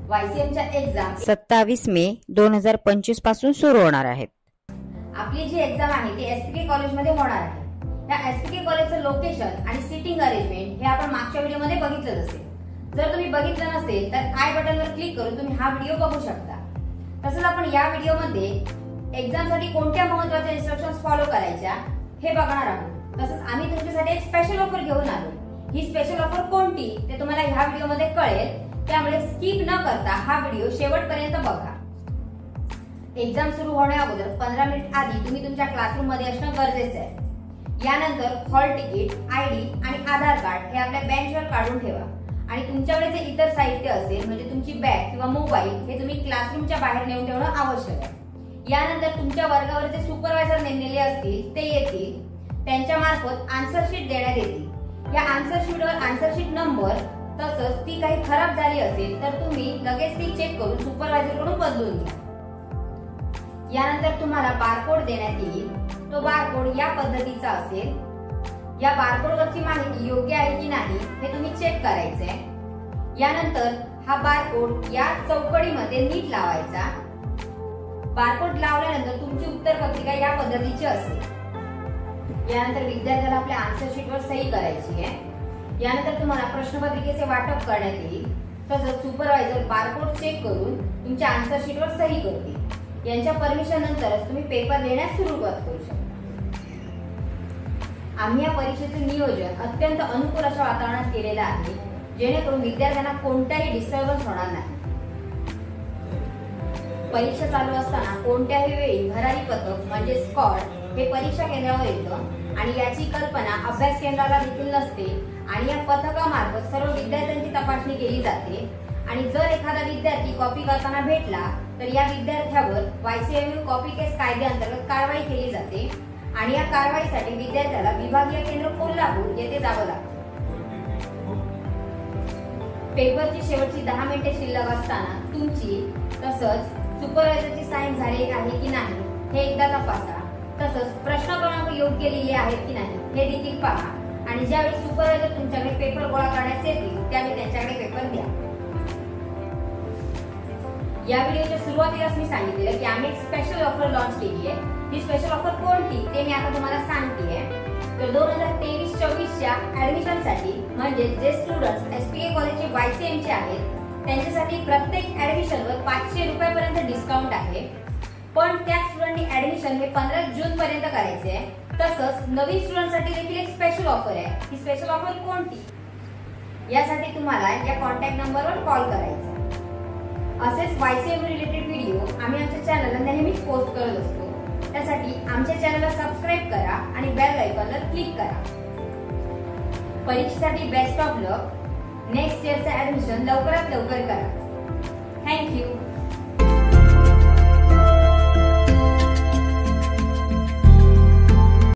YCMच्या exam 27 मे 2025 पासून सुरू होणार आहेत। आपली जी एक्झाम आहे ती SPK कॉलेजमध्ये होणार आहे। या SPK कॉलेजचं लोकेशन आणि सीटिंग अरेंजमेंट हे आपण मागच्या व्हिडिओमध्ये बघितलं असेल। जर तुम्ही बघितलं नसेल तर आय बटनवर क्लिक करून तुम्ही हा व्हिडिओ बघू शकता। तसंच आपण या व्हिडिओमध्ये एक्झामसाठी कोणत्या महत्त्वाच्या इन्स्ट्रक्शन्स फॉलो करायच्या हे बघणार आहोत। तसंच आम्ही तुमच्यासाठी एक स्पेशल ऑफर घेऊन आलो। ही स्पेशल ऑफर कोणती ते तुम्हाला ह्या व्हिडिओमध्ये कळेल, त्यामुळे स्किप न करता हा व्हिडिओ शेवटपर्यंत बघा। एक्झाम सुरू होण्या अगोदर 15 मिनिट आधी तुम्ही तुमच्या क्लासरूम मध्ये असणं गरजेचं आहे। यानंतर हॉल तिकीट, ID आणि आधार कार्ड हे आपल्या बेंचवर काढून ठेवा आणि तुमच्याकडे जे इतर साहित्य असेल म्हणजे तुमची बॅग किंवा मोबाईल हे तुम्ही क्लासरूमच्या बाहेर नेऊन ठेवणं आवश्यक आहे। यानंतर तुमच्या वर्गावर जे सुपरवायझर नेमलेले असतील ते येतील, त्यांच्या मार्फत आन्सर शीट देण्यात येतील। या आन्सर शीटवर आन्सर शीट नंबर तसंच ती काही खराब झाली असेल तर तुम्ही लगेच ती चेक करून सुपरवायझर कडून बदलून घ्या। यानंतर तुम्हाला बारकोड देण्यात येईल। तो बारकोड या पद्धतीचा असेल। या बारकोडवरची माहिती योग्य आहे की नाही हे तुम्ही चेक करायचंय। यानंतर हा बारकोड या चौकडीमध्ये नीट लावायचा। बारकोड लावल्यानंतर तुमची उत्तर पत्रिका या पद्धतीची असेल। यानंतर विद्यार्थ्याला आपल्या आन्सर शीटवर सही करायची आहे। यानंतर तुम्हाला प्रश्नपत्रिकेचे वाटप करण्यात येईल। तसंच सुपरवायझर बारकोड चेक करून तुमच्या आन्सर शीटवर सही करतील। यांच्या परमिशन नंतरच तुम्ही पेपर देण्यास सुरुवात करू शकता। आम्ही या परीक्षेचे नियोजन अत्यंत अनुकूल अशा वातावरणात केलेलं आहे, जेणेकरून विद्यार्थ्यांना कोणताही डिस्टर्बन्स होणार नाही। परीक्षा चालू असताना कोणत्याही वेळी भरारी पथक म्हणजे स्क्वॉड हे परीक्षा केंद्रावर येतं आणि याची कल्पना अभ्यास केंद्राला देखील नसते आणि या पथकामार्फत सर्व विद्यार्थ्यांची तपासणी केली जाते आणि जर एखादा विद्यार्थी कॉपी करताना भेटला तर या विद्यार्थ्यावर YCMU कॉपी केस कायद्याअंतर्गत कारवाई केली जाते आणि या कारवाईसाठी विद्यार्थ्याला विभागीय केंद्र कोल्हापूर येथे जावं लागतं। पेपरची शेवटची 10 मिनिटे शिल्लक असताना तुमची तसंच सुपरवायझरची साइन झाली आहे की नाही हे एकदा तपासा। तसंच प्रश्न क्रमांक योग्य लिहिले आहेत की नाही हे देखील पहा आणि ज्यावेळी सुपरवायझर तुमच्याकडे पेपर गोळा करण्यास येतील त्यावेळी त्यांच्याकडे पेपर द्या। या व्हिडिओच्या सुरुवातीलाच मी सांगितलेलं की आम्ही एक स्पेशल ऑफर लॉन्च केली आहे। ही स्पेशल ऑफर कोणती ते मी आता तुम्हाला सांगतेय। तर 2023-24 च्या ऍडमिशन साठी म्हणजे जे स्टुडंट्स SPK कॉलेजचे YCM चे आहेत त्यांच्यासाठी प्रत्येक ऍडमिशनवर 500 रुपयापर्यंत डिस्काउंट आहे। पण त्या स्टुडंटनी ऍडमिशन हे 15 जून पर्यंत करायचे आहे। तसंच नवीन स्टुडंटसाठी देखील एक स्पेशल ऑफर आहे। ही स्पेशल ऑफर कोणती यासाठी तुम्हाला या कॉन्टॅक्ट नंबरवर कॉल करायचा। असेच YCM रिलेटेड व्हिडिओ आम्ही आमच्या चॅनलला नेहमीच पोस्ट करत असतो। त्यासाठी आमच्या चॅनलला सबस्क्राईब करा आणि बेल आयकॉनवर क्लिक करा। परीक्षेसाठी बेस्ट ऑफ लक। नेक्स्ट इयरचं ऍडमिशन लवकरात लवकर करा।